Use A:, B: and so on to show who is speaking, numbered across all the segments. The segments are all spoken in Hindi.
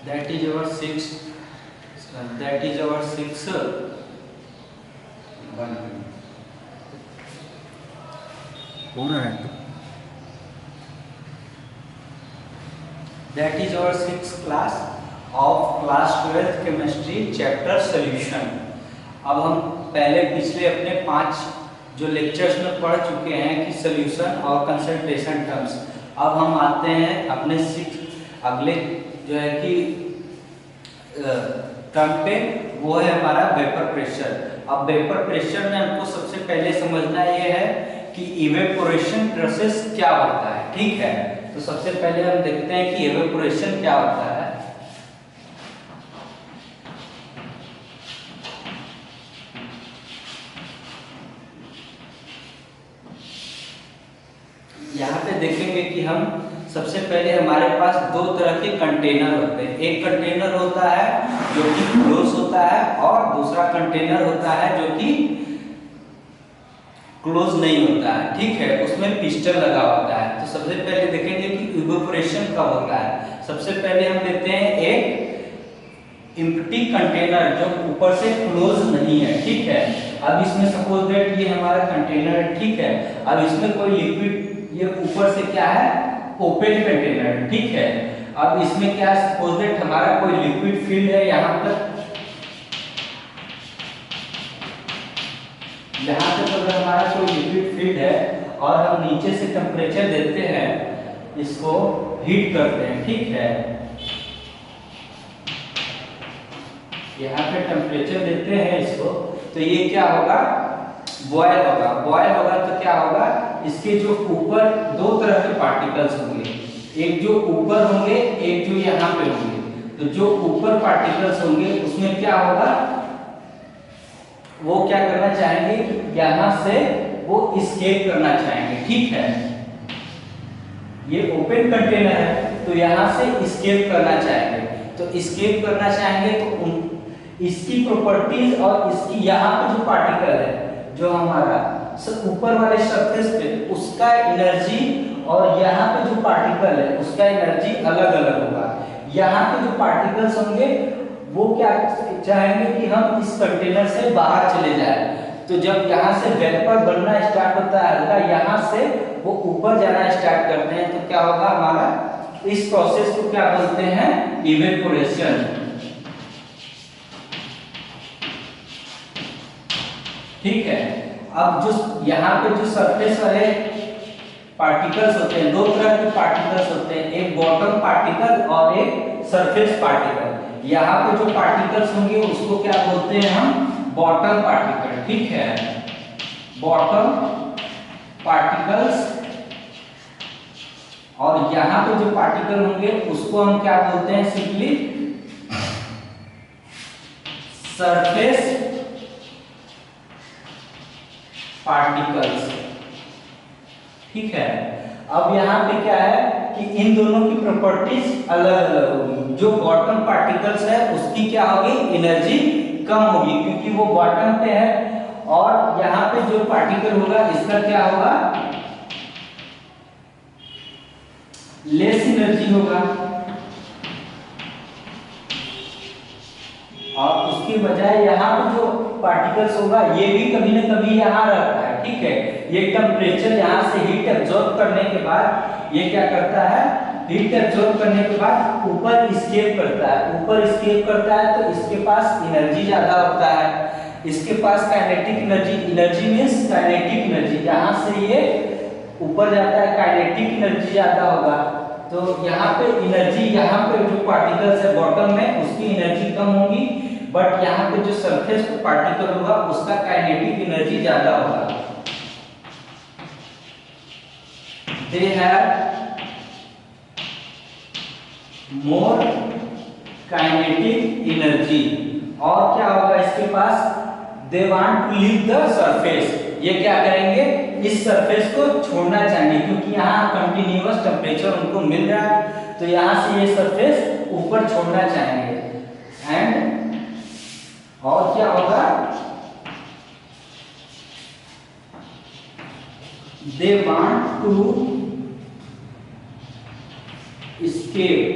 A: That is our sixth. That is our sixth one. That is our sixth class of class 12th chemistry chapter solution. अब हम पहले पिछले अपने 5 जो लेक्चर्स में पढ़ चुके हैं कि सॉल्यूशन और कंसंट्रेशन टर्म्स। अब हम आते हैं अपने अगले जो है कि टर्म पे, वो है हमारा वेपर प्रेशर। अब वेपर प्रेशर में हमको सबसे पहले समझना ये है कि इवेपोरेशन प्रोसेस क्या होता है। ठीक है, तो सबसे पहले हम देखते हैं कि इवेपोरेशन क्या होता है। यहाँ पे देखेंगे कि हम सबसे पहले हमारे पास दो तरह के कंटेनर होते हैं। एक कंटेनर होता है जो कि क्लोज होता है और दूसरा कंटेनर होता है जो कि क्लोज नहीं होता है। ठीक है, उसमें पिस्टन लगा होता है। तो सबसे पहले देखेंगे कि इवेपोरेशन कब होता है। सबसे पहले हम देखते हैं एक एम्प्टी कंटेनर जो ऊपर से क्लोज नहीं है। ठीक है, अब इसमें सपोज दैट ये हमारा कंटेनर है। ठीक है, अब इसमें कोई लिक्विड, ये ऊपर से क्या है, ओपन कंटेनर। ठीक है, अब इसमें क्या है, सपोज दैट हमारा कोई लिक्विड फील्ड है यहाँ तक अगर हमारा कोई लिक्विड फील्ड है और हम नीचे से टेम्परेचर देते हैं, इसको हीट करते हैं। ठीक है, यहाँ पे टेम्परेचर देते हैं इसको, तो ये क्या होगा, बॉयल होगा। बॉयल होगा तो क्या होगा, इसके जो ऊपर दो तरह के पार्टिकल्स होंगे, एक जो ऊपर होंगे, एक जो यहाँ पे होंगे। तो जो ऊपर पार्टिकल्स होंगे उसमें क्या होगा, वो क्या करना चाहेंगे, यहाँ से वो स्केप करना चाहेंगे। ठीक है, ये ओपन कंटेनर है तो यहाँ से स्केप करना चाहेंगे। तो स्केप करना चाहेंगे तो इसकी प्रॉपर्टीज और इसकी यहाँ पे जो पार्टिकल है, जो हमारा ऊपर वाले सरफेस पे, उसका एनर्जी और यहाँ पे जो पार्टिकल है उसका एनर्जी अलग अलग होगा। यहाँ पे जो पार्टिकल्स होंगे वो क्या चाहेंगे कि हम इस कंटेनर से बाहर चले जाएं। तो जब यहाँ से वेपर बनना स्टार्ट होता है हल्का, यहाँ से वो ऊपर जाना स्टार्ट करते हैं, तो क्या होगा हमारा, इस प्रोसेस को क्या बोलते हैं, इवेपोरेशन। ठीक है, अब जो यहाँ पे जो सरफेस वाले पार्टिकल्स होते हैं, दो तरह के पार्टिकल्स होते हैं, एक बॉटम पार्टिकल और एक सरफेस पार्टिकल। यहाँ पे जो पार्टिकल्स होंगे उसको क्या बोलते हैं हम, बॉटम पार्टिकल। ठीक है, बॉटम पार्टिकल्स। और यहाँ पे जो पार्टिकल होंगे उसको हम क्या बोलते हैं, सिंपली सरफेस पार्टिकल्स। ठीक है, अब यहाँ पे क्या है कि इन दोनों की प्रॉपर्टीज अलग अलग होगी। जो बॉटम पार्टिकल्स है उसकी क्या होगी, एनर्जी कम होगी क्योंकि वो बॉटम पे है, और यहाँ पे जो पार्टिकल होगा इसका क्या होगा, लेस एनर्जी होगा। और उसके बजाय यहाँ पे जो पार्टिकल्स होगा ये भी कभी ना कभी यहाँ रहता है। ठीक है, ये टेम्परेचर यहाँ से हीट एब्जॉर्ब करने के बाद ये क्या करता है, हीट एब्जॉर्ब करने के बाद ऊपर स्केप करता है। ऊपर स्केप करता है तो इसके पास एनर्जी ज्यादा होता है। इसके पास kinetic energy, energy means kinetic energy, यहाँ से ये ऊपर जाता है, काइनेटिक एनर्जी ज्यादा होगा। तो यहाँ पे एनर्जी, यहाँ पे जो पार्टिकल्स है बॉटम में उसकी एनर्जी कम होगी, बट यहाँ पे जो सरफेस पे पार्टिकल होगा उसका काइनेटिक एनर्जी ज्यादा होगा। They have more kinetic energy। और क्या होगा इसके पास, they want to leave the surface। ये क्या करेंगे, इस सरफेस को छोड़ना चाहेंगे क्योंकि यहाँ कंटिन्यूअस टेम्परेचर उनको मिल रहा है, तो यहाँ से ये सरफेस ऊपर छोड़ना चाहेंगे। एंड और क्या होगा, they want to escape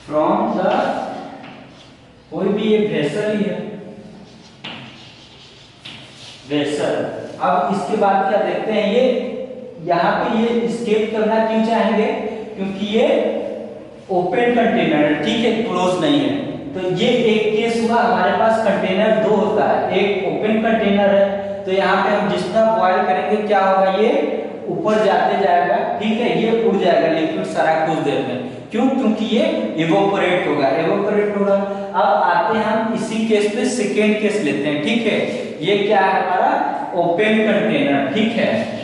A: from the, कोई भी एक वेसल ही है, वेसल। अब इसके बाद क्या देखते हैं, ये यहाँ पे ये एस्केप करना क्यों चाहेंगे, क्योंकि ये ओपन कंटेनर है, ठीक है, क्लोज नहीं है। तो ये एक केस हुआ, हमारे पास कंटेनर दो होता है, एक ओपन कंटेनर है, तो यहाँ पे हम जितना बॉयल करेंगे क्या होगा, ये ऊपर जाते जाएगा, ठीक है, ये उड़ जाएगा लिक्विड सारा कुछ देर में। क्यों, क्योंकि ये इवोपोरेट होगा, इवोपोरेट होगा। अब आते हैं हम इसी केस पे सेकेंड केस लेते हैं, ठीक है। ये क्या है हमारा ओपन कंटेनर, ठीक है।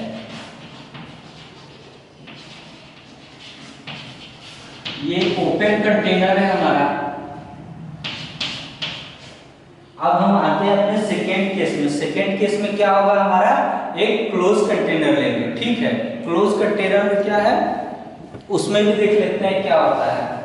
A: ये ओपन कंटेनर है हमारा। अब हम आते हैं अपने सेकेंड केस में। सेकेंड केस में क्या होगा, हमारा एक क्लोज कंटेनर लेंगे, ठीक है। क्लोज कंटेनर में क्या है, उसमें भी देख लेते हैं क्या होता है।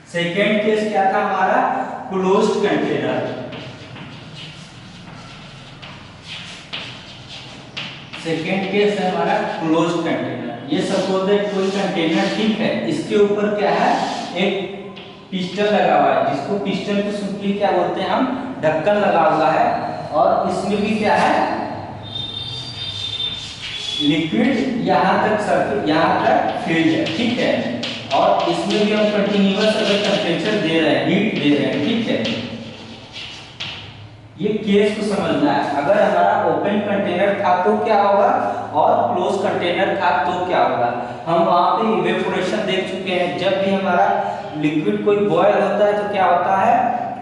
A: सेकेंड केस क्या था हमारा, क्लोज्ड कंटेनर। सेकेंड केस है हमारा क्लोज्ड कंटेनर। ये सपोज दैट कोई कंटेनर, ठीक है, इसके ऊपर क्या है, एक पिस्टन लगा हुआ है, जिसको पिस्टन को सिंपली क्या बोलते हैं हम, ढक्कन लगा हुआ है। और इसमें भी क्या है, लिक्विड यहाँ तक सर्किट, यहाँ तक फील्ड है, ठीक है। और इसमें भी हम कंटिन्यूअस अगर टेम्परेचर दे रहे हैं, हीट दे रहे हैं, ठीक है। ये केस को समझना है, अगर हमारा ओपन कंटेनर था तो क्या होगा, और क्लोज कंटेनर था तो क्या होगा। हम वहां पे इवेपोरेशन देख चुके हैं, जब भी हमारा लिक्विड कोई बॉयल होता है तो क्या होता है,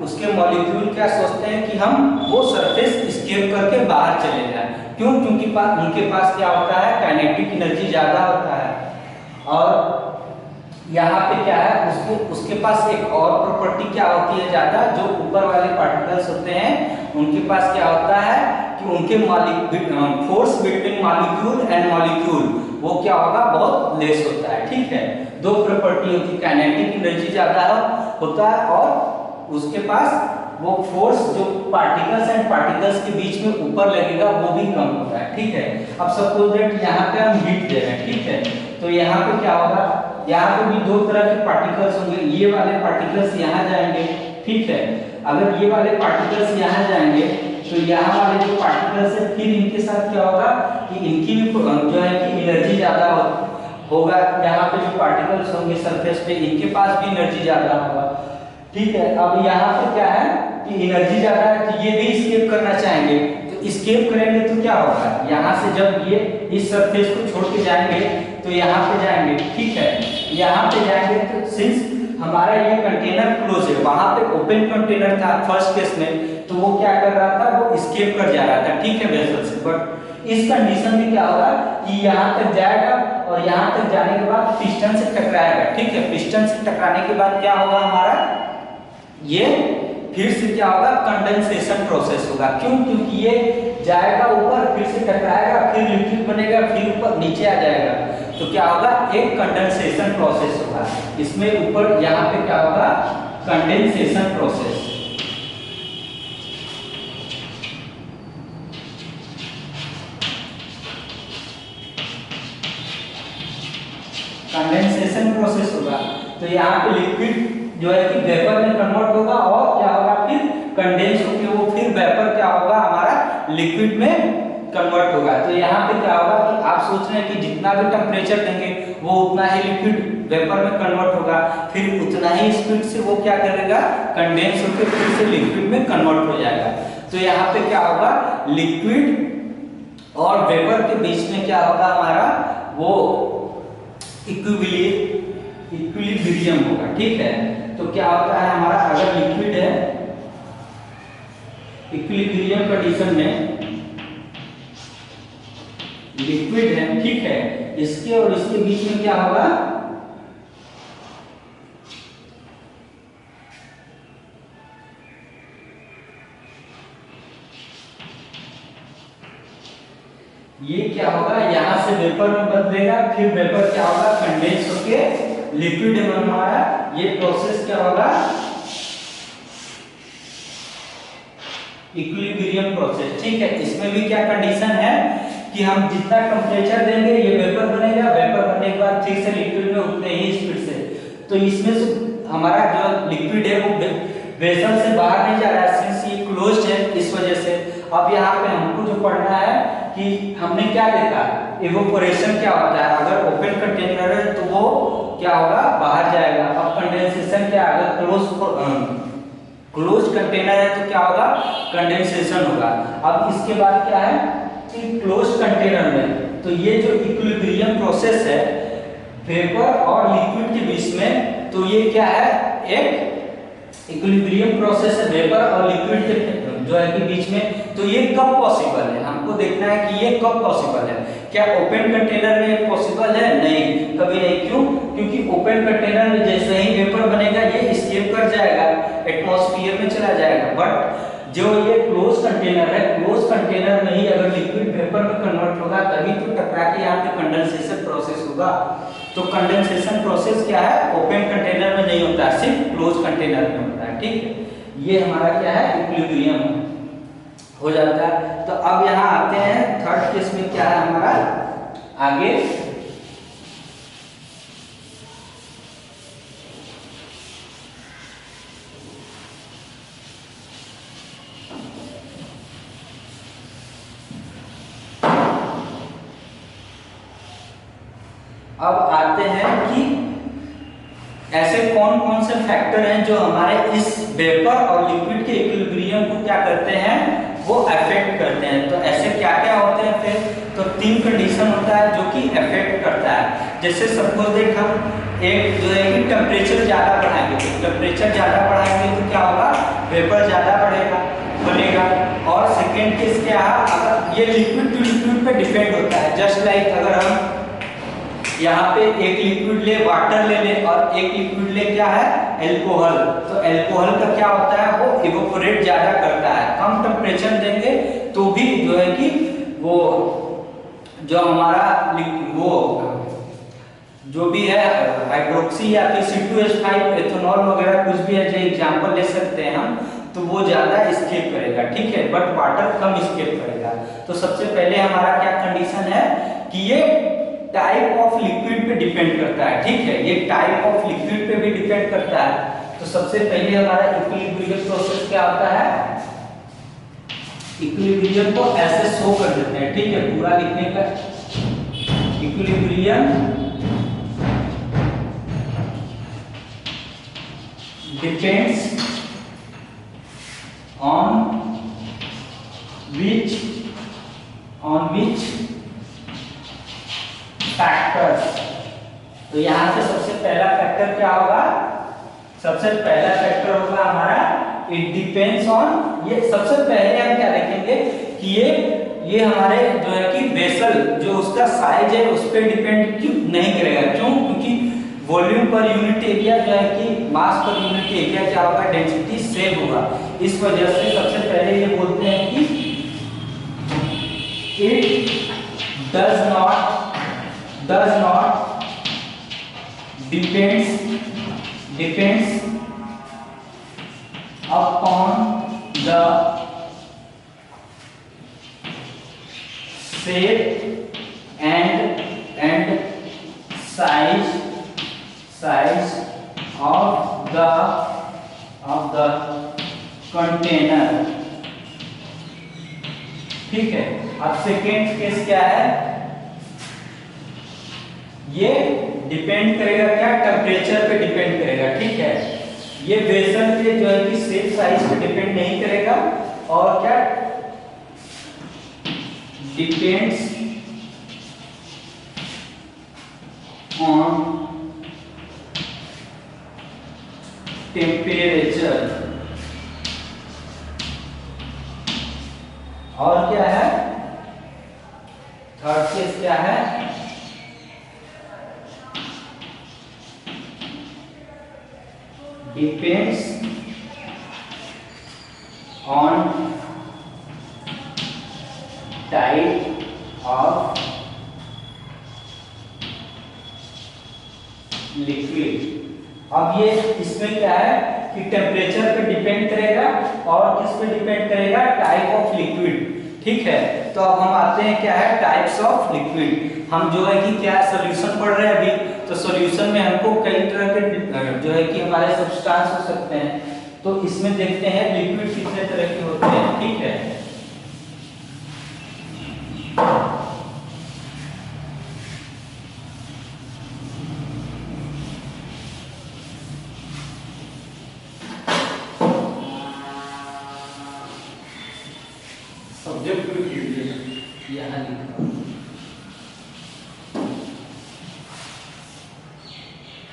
A: उसके मॉलिक्यूल क्या सोचते हैं कि हम वो सरफेस एस्केप करके बाहर चले जाएं। क्यों, क्योंकि उनके पास क्या होता है, काइनेटिक एनर्जी ज्यादा होता है। और यहाँ पे क्या है, उसके पास एक और प्रॉपर्टी क्या होती है ज्यादा, जो ऊपर वाले पार्टिकल्स होते हैं उनके पास क्या होता है कि उनके force between molecule and molecule वो क्या होगा, बहुत लेस होता है, ठीक है। दो प्रॉपर्टी होती है, काइनेटिक एनर्जी ज्यादा होता है और उसके पास वो फोर्स जो पार्टिकल्स एंड पार्टिकल्स के बीच में ऊपर लगेगा वो भी कम होता है, ठीक है। अब सपोज दैट यहाँ पे हम हीट दे रहे हैं, ठीक है, तो यहाँ पे क्या होगा, यहाँ पे भी दो तरह के पार्टिकल्स होंगे, ये वाले पार्टिकल्स यहाँ जाएंगे, ठीक है। अगर ये वाले पार्टिकल्स यहाँ जाएंगे तो यहाँ वाले जो पार्टिकल्स है, फिर इनके साथ क्या होगा कि इनकी भी जो है कि एनर्जी ज्यादा होगा। यहाँ पे जो पार्टिकल्स होंगे सरफेस पे, इनके पास भी एनर्जी ज्यादा होगा, ठीक है। अब यहाँ पे क्या है कि एनर्जी ज्यादा है, तो ये भी एस्केप करना चाहेंगे, तो एस्केप करेंगे तो क्या होगा, यहाँ से जब ये इस सरफेस को छोड़ के जाएंगे तो यहाँ पे जाएंगे, ठीक है। यहाँ पे जाएंगे तो सिंस हमारा ये कंटेनर क्लोज है, वहां पे ओपन कंटेनर था फर्स्ट केस में, तो वो क्या कर रहा था, वो एस्केप कर जा रहा था, ठीक है, वेसल से। बट इस कंडीशन में क्या होगा कि यहाँ तक जाएगा और यहाँ तक जाने के बाद पिस्टन से टकराएगा, ठीक है। पिस्टन से टकराने के बाद क्या होगा हमारा, ये फिर से क्या होगा, कंडेंसेशन प्रोसेस होगा। क्यों, क्योंकि ये जाएगा ऊपर, फिर से टकराएगा, फिर लिक्विड बनेगा, फिर ऊपर नीचे आ जाएगा, तो क्या होगा, एक कंडेंसेशन प्रोसेस होगा। इसमें ऊपर यहाँ पे क्या होगा, कंडेंसेशन प्रोसेस। कंडेंसेशन प्रोसेस होगा, तो यहाँ पे लिक्विड जो है कि वेपर में कन्वर्ट होगा और क्या होगा, फिर कंडेंस होकर वो फिर वेपर क्या होगा हमारा लिक्विड में कन्वर्ट होगा। तो यहाँ पे क्या होगा कि आप सोच रहे हैं कि जितना भी टेम्परेचर देंगे वो उतना ही लिक्विड वेपर में कन्वर्ट होगा, फिर उतना ही स्पीड से वो क्या करेगा, कंडेंस होकर फिर से लिक्विड में कन्वर्ट हो जाएगा। तो यहाँ पे क्या होगा, लिक्विड और वेपर के बीच में क्या होगा हमारा, वो इक्विलिब्रियम होगा, ठीक है। तो क्या होता है हमारा, अगर लिक्विड है, इक्विलिब्रियम कंडीशन में लिक्विड है, ठीक है, इसके और इसके बीच में क्या होगा, ये क्या होगा, यहाँ से वेपर में बदलेगा, फिर वेपर क्या होगा, कंडेंस होके लिक्विड में हमारा ये प्रोसेस क्या होगा, इक्विलिब्रियम प्रोसेस। ठीक है, इसमें भी क्या कंडीशन है कि हम जितना टेम्परेचर देंगे ये वेपर बनेगा, वेपर बनने के बाद फिर से लिक्विड में उतने ही स्पीड से, तो इसमें से हमारा जो लिक्विड है वो वेसल से बाहर नहीं जा रहा है, सिंस ये क्लोज्ड है इस वजह से। अब यहाँ पे हमको जो पढ़ना है कि हमने क्या देखा, इवेपोरेशन क्या होता है, अगर ओपन कंटेनर है तो वो क्या होगा, बाहर जाएगा। अब कंडेंसेशन क्या, अगर क्लोज कंटेनर है तो क्या होगा, कंडेंसेशन होगा। अब इसके बाद क्या है कि क्लोज कंटेनर में तो ये जो इक्विलिब्रियम प्रोसेस है वेपर और लिक्विड के बीच में, तो ये क्या है, एक इक्विलिब्रियम प्रोसेस है वेपर और लिक्विड के जो है के बीच में। तो ये कब पॉसिबल है, हमको देखना है कि ये कब पॉसिबल है। क्या ओपन कंटेनर में पॉसिबल है, नहीं, कभी नहीं। क्यों, क्योंकि ओपन कंटेनर में जैसे ही वेपर बनेगा ये एस्केप कर जाएगा, एटमॉस्फेयर में चला जाएगा। बट जो ये क्लोज कंटेनर है, क्लोज कंटेनर में ही अगर लिक्विड वेपर में कन्वर्ट होगा तभी तो टकरा के यहाँ पे कंडेंसेशन प्रोसेस होगा। तो कंडेंसेशन प्रोसेस क्या है, ओपन कंटेनर में नहीं होता, सिर्फ क्लोज कंटेनर में होता है। ठीक है, ये हमारा क्या है, इक्विलिब्रियम हो जाता है। तो अब यहाँ आते हैं थर्ड केस में, क्या है हमारा आगे, अब आते हैं कि ऐसे कौन कौन से फैक्टर हैं जो हमारे इस वेपर और लिक्विड के इक्विलिब्रियम को क्या करते हैं, वो अफेक्ट करते हैं। तो ऐसे क्या क्या होते हैं फिर, तो तीन कंडीशन होता है जो कि अफेक्ट करता है। जैसे सपोज दैट हम एक जो है कि टेम्परेचर ज़्यादा बढ़ाएंगे, तो टेम्परेचर ज़्यादा बढ़ाएंगे तो क्या होगा, वेपर ज़्यादा बनेगा। और सेकेंड केस क्या है, अगर ये लिक्विड टू लिक्विड पे डिपेंड होता है। जस्ट लाइक अगर हम यहाँ पे एक लिक्विड ले, वाटर ले ले, और एक लिक्विड ले क्या है, एल्कोहल, तो एल्कोहल का क्या होता है, वो इवेपोरेट ज्यादा करता है। कम टेम्परेचर देंगे तो भी जो है कि वो जो हमारा वो जो भी है हाइड्रोक्सी या फिर C2H5 एथेनॉल वगैरह कुछ भी है जो एग्जांपल ले सकते हैं हम, तो वो ज्यादा एस्केप करेगा। ठीक है, बट वाटर कम एस्केप करेगा। तो सबसे पहले हमारा क्या कंडीशन है कि ये टाइप ऑफ लिक्विड पे डिपेंड करता है। ठीक है, ये टाइप ऑफ लिक्विड पे भी डिपेंड करता है। तो सबसे पहले हमारा इक्विलिब्रियम प्रोसेस क्या होता है, इक्विलिब्रियम को ऐसे शो कर देते हैं। ठीक है, पूरा लिखने का, equilibrium depends on which factors. तो यहां से सबसे पहला फैक्टर क्या होगा, सबसे पहला फैक्टर होगा हमारा इट डिपेंड्स ऑन, ये सबसे पहले हम क्या देखेंगे कि ये हमारे जो है कि वेसल जो उसका साइज है उस पर डिपेंड क्यों नहीं करेगा। क्यों, क्योंकि वॉल्यूम पर यूनिट एरिया जो है कि मास पर यूनिट एरिया क्या होगा, डेंसिटी सेम होगा। इस वजह से सबसे पहले ये बोलते हैं कि it does not depends upon the shape and size of the container। ठीक है, अब सेकेंड केस क्या है, ये डिपेंड करेगा क्या, टेम्परेचर पे डिपेंड करेगा। ठीक है, ये वेसल के जो है कि शेप साइज पे डिपेंड नहीं करेगा, और क्या डिपेंड्स ऑन टेम्परेचर। और क्या है, थर्ड केस क्या है, depends on type of liquid. अब ये इसमें क्या है कि टेम्परेचर पे डिपेंड करेगा और किस पे डिपेंड करेगा, टाइप ऑफ लिक्विड। ठीक है, तो अब हम आते हैं क्या है टाइप्स ऑफ लिक्विड। हम जो है कि क्या सॉल्यूशन पढ़ रहे हैं अभी, तो सॉल्यूशन में हमको कई तरह के जो है कि हमारे सब्सटेंस हो सकते हैं। तो इसमें देखते हैं लिक्विड कितने तरह के होते हैं। ठीक है, सब्जेक्ट यहाँ लिखा।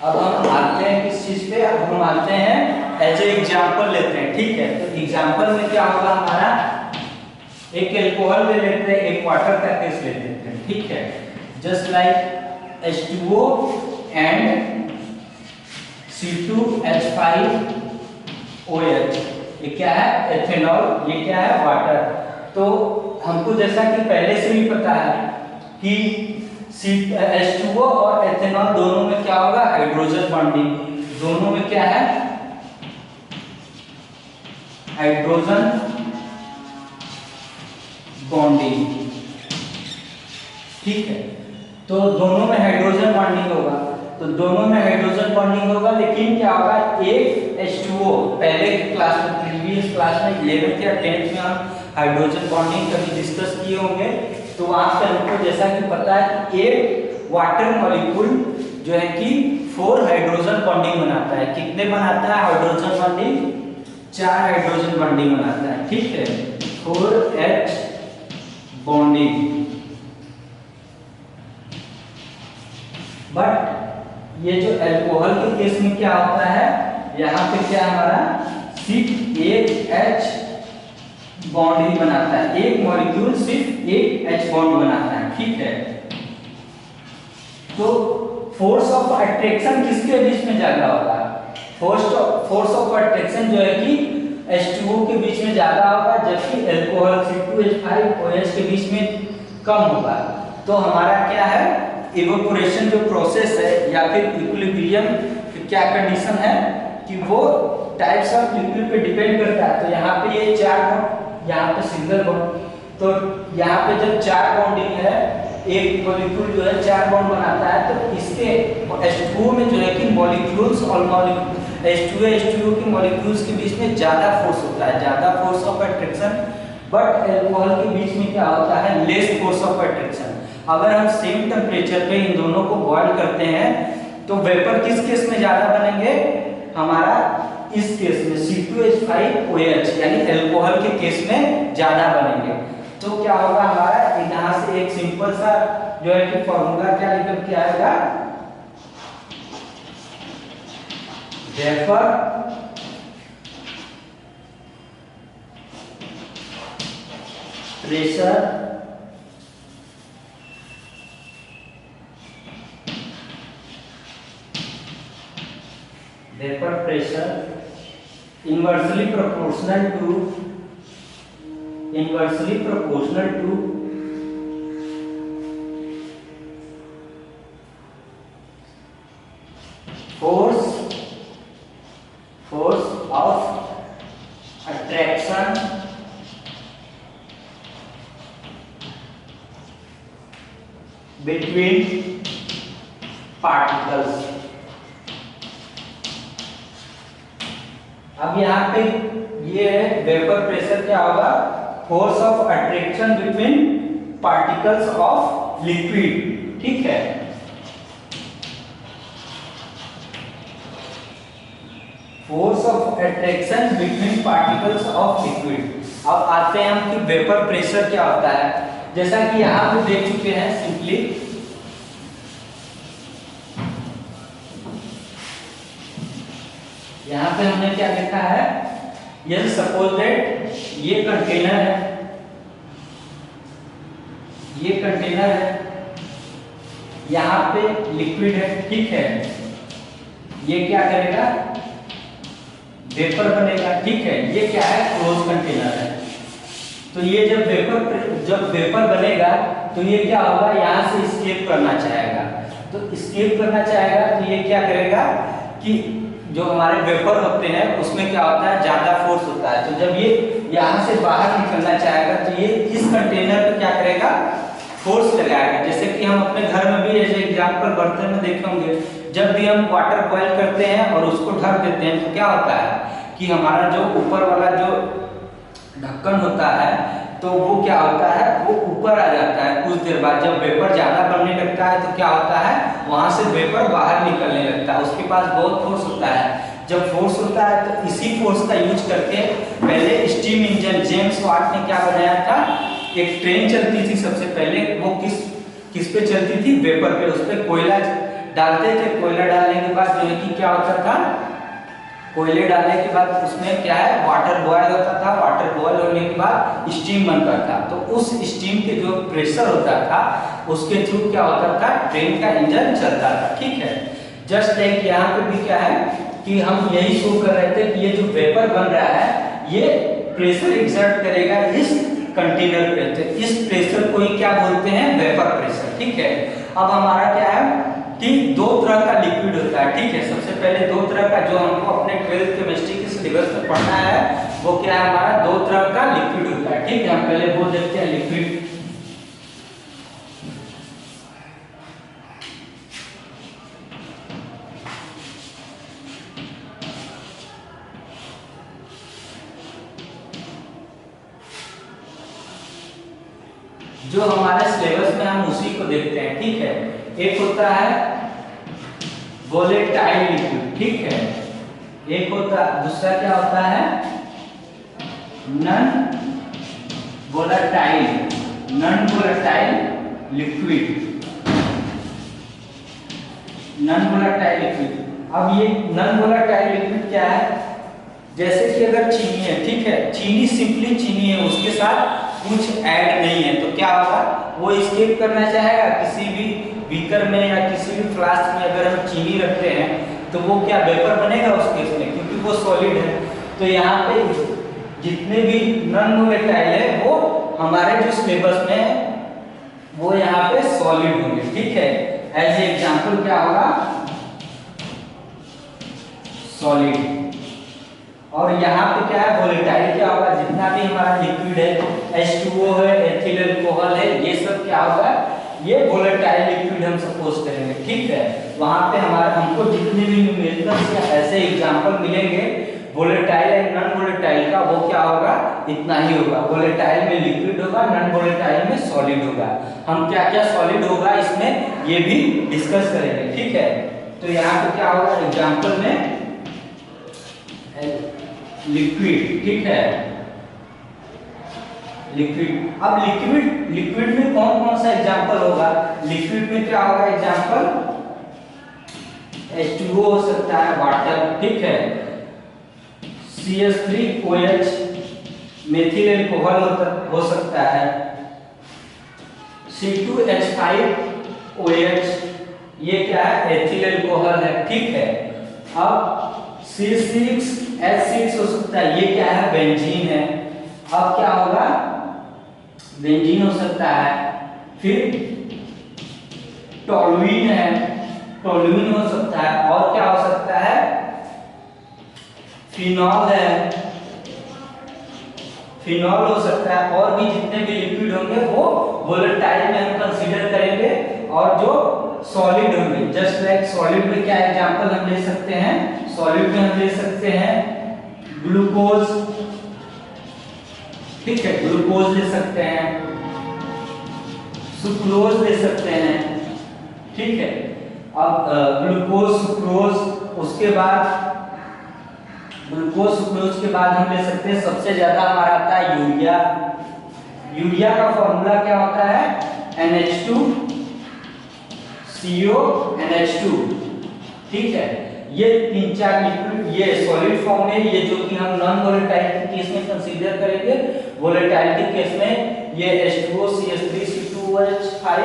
A: अब हम आते हैं किस चीज पे, अब हम आते हैं एज ए एग्जाम्पल लेते हैं। ठीक है, तो एग्जाम्पल में क्या होगा हमारा, एक एल्कोहल ले लेते हैं, एक वाटर का केस ले लेते हैं। ठीक है, just like H2O and C2H5OH, ये क्या है एथेनॉल, ये क्या है वाटर। तो हमको जैसा कि पहले से ही पता है कि H2O और एथेनॉल दोनों में क्या होगा, हाइड्रोजन बॉन्डिंग। दोनों में क्या है, हाइड्रोजन बॉन्डिंग। ठीक है, तो दोनों में हाइड्रोजन बॉन्डिंग होगा, तो दोनों में हाइड्रोजन बॉन्डिंग होगा, लेकिन क्या होगा, एक H2O, पहले की क्लास में, प्रीवियस क्लास में 11th या 10th में हम हाइड्रोजन बॉन्डिंग कभी डिस्कस किए होंगे। तो वहां पे हमको जैसा कि पता है कि एक वाटर मॉलिक्यूल जो है कि 4 हाइड्रोजन बॉन्डिंग बनाता है। कितने बनाता है हाइड्रोजन बॉन्डिंग, 4 हाइड्रोजन बॉन्डिंग बनाता है। ठीक है, 4H बॉन्डिंग। बट ये जो अल्कोहल के केस में क्या होता है, यहाँ पे क्या हमारा सिर्फ एक H बॉन्ड ही बनाता है, एक मॉलिक्यूल सिर्फ एक H बॉन्ड बनाता है। ठीक है, तो फोर्स ऑफ अट्रैक्शन किसके बीच में ज्यादा होगा, फोर्स ऑफ अट्रैक्शन जो है कि H2O के बीच में ज्यादा होगा, जबकि अल्कोहल C2H5OH के बीच में कम होगा। तो हमारा क्या है, इवेपोरेशन जो प्रोसेस है या फिर इक्विलिब्रियम की क्या कंडीशन है कि वो टाइप्स ऑफ लिक्विड पे डिपेंड करता है। तो यहाँ पे ये 4 बॉन्ड, यहाँ पे सिंगल बॉन्ड, तो यहाँ पे जब 4 बॉन्डिंग है, एक मॉलिक्यूल जो है 4 बॉन्ड बनाता है, तो इसके H2O में जो है कि मॉलिक्यूल्स और H2O के मॉलिक्यूल्स के बीच में ज्यादा फोर्स होता है, ज्यादा force of attraction. But alcohol के बीच में क्या होता है, लेस फोर्स ऑफ अट्रैक्शन। अगर हम सेम टेम्परेचर पे इन दोनों को बॉयल करते हैं तो वेपर किस केस में ज्यादा बनेंगे, हमारा इस केस में C2H5OH यानी अल्कोहल के केस में ज्यादा बनेंगे। तो क्या होगा हमारा, यहाँ से एक सिंपल सा जो है कि फॉर्मूला क्या निकल के आएगा, vapour pressure vapor pressure inversely proportional to force of attraction between particles। अब यहाँ पे ये है वेपर प्रेशर क्या होगा, force of attraction between particles of liquid. ठीक है, force of attraction between particles of liquid. अब आते हैं हम कि वेपर प्रेशर क्या होता है। जैसा कि यहाँ पे देख चुके हैं सिंपली, यहाँ पे हमने क्या देखा है, ये सपोज दैट ये कंटेनर है, ये कंटेनर है, यहाँ पे लिक्विड है। ठीक है, ये क्या करेगा, वेपर बनेगा। ठीक है, ये क्या है, क्लोज कंटेनर है। तो ये जब वेपर बनेगा तो ये क्या होगा, यहाँ से स्केप करना चाहेगा। तो स्केप करना चाहेगा तो ये क्या करेगा कि जो हमारे वेपर होते हैं उसमें क्या होता है, ज्यादा फोर्स होता है। तो जब ये यहाँ से बाहर निकलना चाहेगा तो ये इस कंटेनर पे क्या करेगा, फोर्स लगाएगा। जैसे कि हम अपने घर में भी ऐसे एग्जांपल बर्तन में देखे होंगे, जब भी हम वाटर बॉईल करते हैं और उसको ढक देते हैं तो क्या होता है कि हमारा जो ऊपर वाला जो ढक्कन होता है तो वो क्या होता है, वो ऊपर आ जाता है। कुछ देर बाद जब वेपर ज्यादा बनने लगता है तो क्या होता है, वहां से वेपर बाहर निकलने लगता है। उसके पास बहुत फोर्स होता है। जब फोर्स होता है तो इसी फोर्स का यूज करके पहले स्टीम इंजन जेम्स वाट ने क्या बनाया था, एक ट्रेन चलती थी सबसे पहले। वो किस पे चलती थी, वेपर पे। उस पे कोयला डालते थे। कोयला डालने के बाद जो है कि क्या होता था, कोयले डालने के बाद उसमें क्या है, वाटर बॉयल होता था। वाटर बॉयल होने के बाद स्टीम बनता था। तो उस स्टीम के जो प्रेशर होता था उसके थ्रू क्या होता था, ट्रेन का इंजन चलता था। ठीक है, जस्ट लाइक यहाँ पे भी क्या है कि हम यही शो कर रहे थे कि ये जो वेपर बन रहा है ये प्रेशर एक्सर्ट करेगा इस कंटेनर पे। तो इस प्रेशर को ही क्या बोलते हैं, वेपर प्रेशर। ठीक है, अब हमारा क्या है कि दो तरह का लिक्विड होता है। ठीक है, सबसे पहले दो तरह का जो हमको अपने 12th केमिस्ट्री के सिलेबस में पढ़ना है वो क्या है, हमारा दो तरह का लिक्विड होता है। ठीक है, हम पहले वो देखते हैं लिक्विड। जो हमारे सिलेबस में हम उसी को देखते हैं। ठीक है, एक होता है वोलेटाइल लिक्विड। ठीक है, एक होता, दूसरा क्या होता है non volatile liquid. Non volatile liquid. अब ये नॉन वोलेटाइल लिक्विड क्या है, जैसे कि अगर चीनी है, ठीक है, चीनी सिंपली चीनी है, उसके साथ कुछ ऐड नहीं है, तो क्या होगा, वो स्केप करना चाहेगा। किसी भी बीकर में या किसी भी फ्लास्क में अगर हम चीनी रखते हैं तो वो क्या वेपर बनेगा उस केस में, क्योंकि वो सॉलिड है। तो यहाँ पे जितने भी नॉन वोलेटाइल है वो हमारे जो सिलेबस में वो यहाँ पे सॉलिड होंगे। ठीक है, एज एग्जांपल क्या होगा, सॉलिड। और यहाँ पे क्या है, वोलेटाइल क्या होगा, जितना भी हमारा लिक्विड है, H2O है, एथिल अल्कोहल है, ये सब क्या होगा, ये वोलेटाइल लिक्विड हम सपोज करेंगे। ठीक है, वहां पे हमारे हमको जितने भी न्यूमेरिकल्स या ऐसे एग्जांपल मिलेंगे वोलेटाइल एंड नॉन वोलेटाइल का, वो क्या होगा, इतना ही होगा। वोलेटाइल में लिक्विड होगा, नॉन वोलेटाइल में सॉलिड होगा। हम क्या क्या सॉलिड होगा इसमें ये भी डिस्कस करेंगे। ठीक है, तो यहाँ पे क्या होगा, एग्जांपल में लिक्विड। ठीक है, लिक्विड। अब लिक्विड में कौन कौन सा एग्जांपल होगा, लिक्विड में क्या होगा एग्जांपल, H2O हो सकता है, वाटर। ठीक है, CH3OH मेथिल अल्कोहल हो सकता है, C2H5OH ये क्या है, एथिल अल्कोहल है। ठीक है, अब C6H6 हो सकता है, ये क्या है, बेंजीन है। अब क्या होगा, बेंजीन हो सकता है। फिर टोलुइन है, टोलुइन हो सकता है। और क्या हो सकता है, फिनॉल है, फिनॉल हो सकता है। और भी जितने भी लिक्विड होंगे वो वोलेटाइल में हम कंसीडर करेंगे और जो सॉलिड होंगे, जस्ट लाइक सॉलिड में क्या एग्जांपल हम ले सकते हैं, सॉलिड में हम ले सकते हैं ग्लूकोज। ठीक है, ग्लूकोज ले सकते हैं, सुक्रोज ले सकते हैं। ठीक है, अब ग्लूकोज सुक्रोज, उसके बाद ग्लूकोज सुक्रोज के बाद हम ले सकते हैं, सबसे ज्यादा हमारा आता है यूरिया। यूरिया का फॉर्मूला क्या होता है, NH2CONH2। ठीक है, ये तीन चार लिक्विड, ये सॉलिड फॉर्म में, ये जो कि हम नॉन वोलेटाइल के केस में कंसीडर करेंगे, वोलेटाइल के केस में ये H2O CH3 C2H5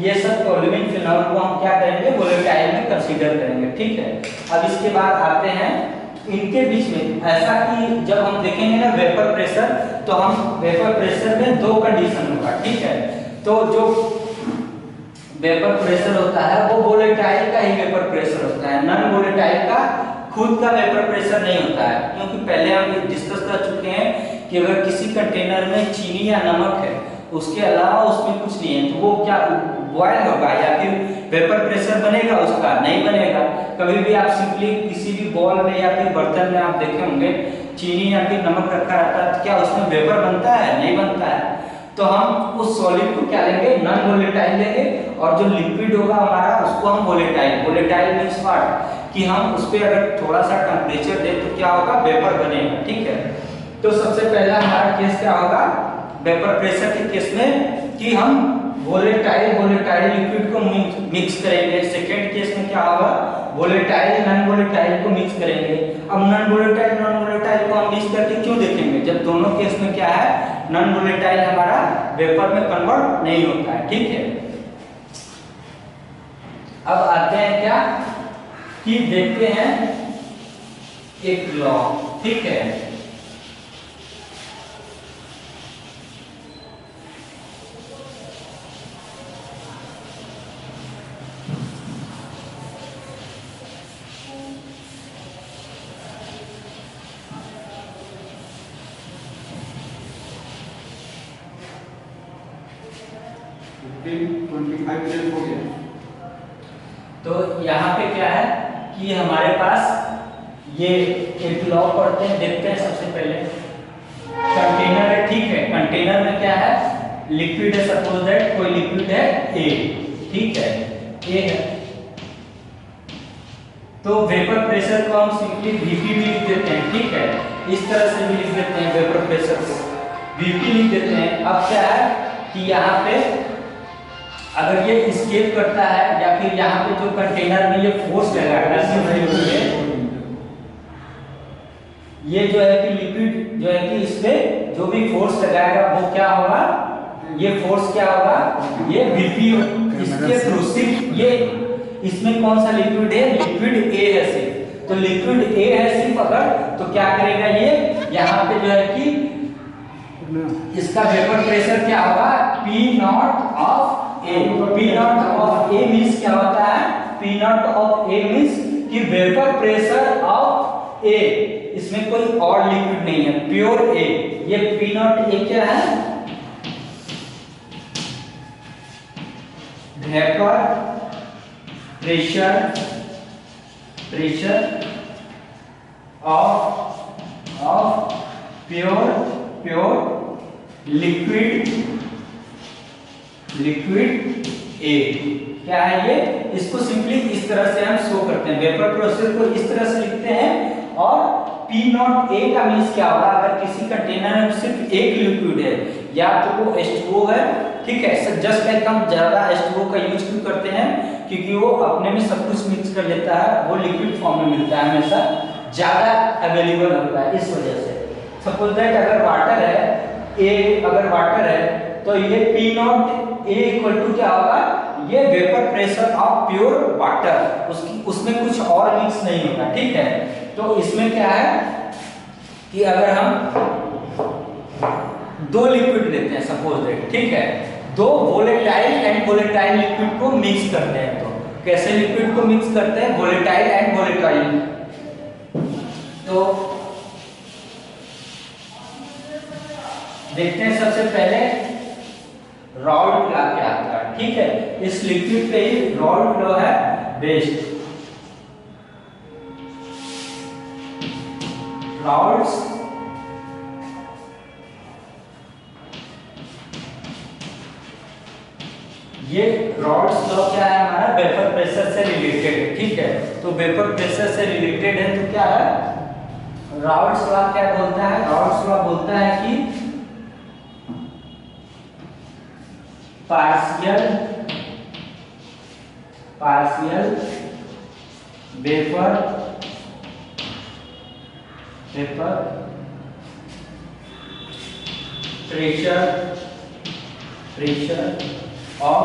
A: ये सब टोलुइन फिनॉल को हम क्या करेंगे, वोलेटाइल में कंसीडर करेंगे। ठीक है, अब इसके बाद आते हैं इनके बीच में, ऐसा कि जब हम देखेंगे ना वेपर प्रेशर, तो हम वेपर प्रेशर में दो कंडीशन होगा। ठीक है, तो जो वेपर प्रेशर होता है वो वोलेटाइल का ही वेपर प्रेशर होता है, नॉन वोलेटाइल का खुद का वेपर प्रेशर नहीं होता है। क्योंकि पहले हम डिस्कस कर चुके हैं कि अगर किसी कंटेनर में चीनी या नमक है, उसके अलावा उसमें कुछ नहीं है, तो वो क्या बॉयल होगा या फिर वेपर प्रेशर बनेगा? उसका नहीं बनेगा। कभी भी आप सिंपली किसी भी बॉल में या फिर बर्तन में आप देखे होंगे चीनी या फिर नमक रखा रहता है, तो क्या उसमें वेपर बनता है? नहीं बनता है। तो हम उस सॉलिड को क्या लेंगे? नॉन वोलेटाइल लेंगे, और जो लिक्विड होगा हमारा उसको हम वोलेटाइल। Volatile means what? कि हम उस पे अगर थोड़ा सा टेम्परेचर दें तो क्या होगा? वेपर बनेगा। ठीक है, तो सबसे पहला हमारा केस क्या होगा वेपर प्रेशर के केस में कि हम वोलेटाइल लिक्विड को मिक्स करेंगे। सेकेंड केस में क्या होगा? वोलेटाइल नॉन वोलेटाइल को मिक्स करेंगे। अब नॉन वोलेटाइल को हम मिक्स करके क्यों देखेंगे? जब दोनों केस में क्या है, नॉन वोलेटाइल हमारा वेपर में कन्वर्ट नहीं होता है। ठीक है, अब आते हैं क्या कि देखते हैं एक लॉ। ठीक है, तो यहाँ पे क्या है कि हमारे पास ये एक लॉ पढ़ते हैं, देखते हैं। सबसे पहले कंटेनर है, ठीक है, कंटेनर में क्या है? लिक्विड है, सपोज दैट कोई लिक्विड है ए, ठीक है, ए है। तो वेपर प्रेशर को हम सिंपली वीपी भी लिख देते हैं। ठीक है, इस तरह से भी लिख देते हैं, वेपर प्रेशर को वीपी लिख देते हैं। अब क्या है कि यहाँ पे अगर ये एस्केप करता है या फिर यहाँ पे जो कंटेनर में ये फोर्स लगाएगा, ये जो है कि लिक्विड जो है कि इसपे जो भी फोर्स लगाएगा वो क्या होगा? ये फोर्स क्या होगा? ये वीपी इसके थ्रू सिर्फ ये इसमें कौन सा लिक्विड है? लिक्विड ए है सिर्फ। तो लिक्विड ए है सिर्फ अगर, तो क्या करेगा ये यहाँ पे जो है कि इसका वेपर प्रेशर क्या होगा? P not of A। P not of A means क्या होता है? P not of A means कि वेपर प्रेशर ऑफ A, इसमें कोई और लिक्विड नहीं है, प्योर A। ये P नॉट A क्या है? Vapour pressure of pure liquid A. क्या है ये? इसको सिंपली इस तरह से हम शो करते हैं, वेपर प्रेशर को इस तरह से लिखते हैं। और P नॉट A का मींस क्या होगा? अगर किसी कंटेनर में सिर्फ एक लिक्विड है, या तो वो H2O है, ठीक है, जस्ट लाइक हम ज्यादा H2O का यूज क्यों करते हैं? क्योंकि वो अपने में सब कुछ मिक्स कर लेता है, वो लिक्विड फॉर्म में मिलता है, हमेशा ज्यादा अवेलेबल होता है, इस वजह से। सपोज दैट अगर वाटर है, अगर वाटर है तो ये P not A equal to क्या होगा? ये vapour pressure of pure water, उसमें कुछ और मिक्स नहीं होगा। ठीक है, तो इसमें क्या है कि अगर हम दो लिक्विड लेते हैं सपोज दैट, ठीक है, दो वोलेटाइल एंड वोलेटाइल लिक्विड को मिक्स करते हैं, तो कैसे लिक्विड को मिक्स करते हैं? Volatile and volatile. तो देखते हैं सबसे पहले राउल्ट लॉ क्या आता है। ठीक है, इस लिक्विड पे ही राउल्ट लॉ है बेस्ड। राउल्ट्स ये राउल्ट्स लॉ क्या है हमारा? वेपर प्रेशर से रिलेटेड है। ठीक है, तो वेपर प्रेशर से रिलेटेड है तो क्या है? राउल्ट्स लॉ क्या बोलता है? राउल्ट्स लॉ बोलता है कि पार्शियल वेपर प्रेशर ऑफ